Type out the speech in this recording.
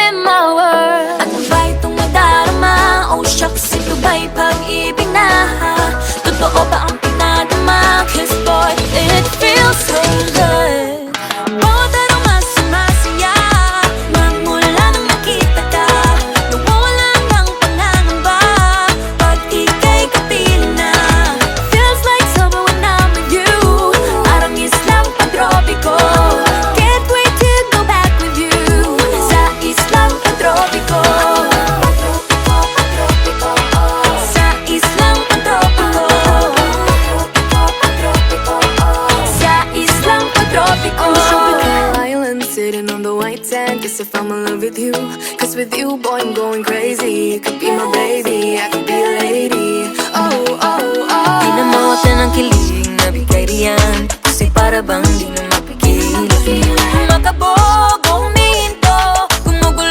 in my world. Ano ba itong nadarama? Oh shucks, ito ba'y pag-ibig na? Totoo ba ang pinadama? Cause boy, it feels so good. Bawat araw mas sumasaya magmula nang nakita ka. Nawawala ng pangangamba pag ika'y kapiling na. Feels like summer when I'm with you. Parang islang pantropiko. Can't wait to go back with you sa islang pantropiko. Sa islang pantropiko. Sa islang pantropiko. Island sitting on the white sand. Guess if I'm in love with you, cause with you, boy, I'm going crazy. You could be my baby, I could be a lady. Oh, oh, oh. Di na mawala ng kilig na bigay riyan, kasi para bang di na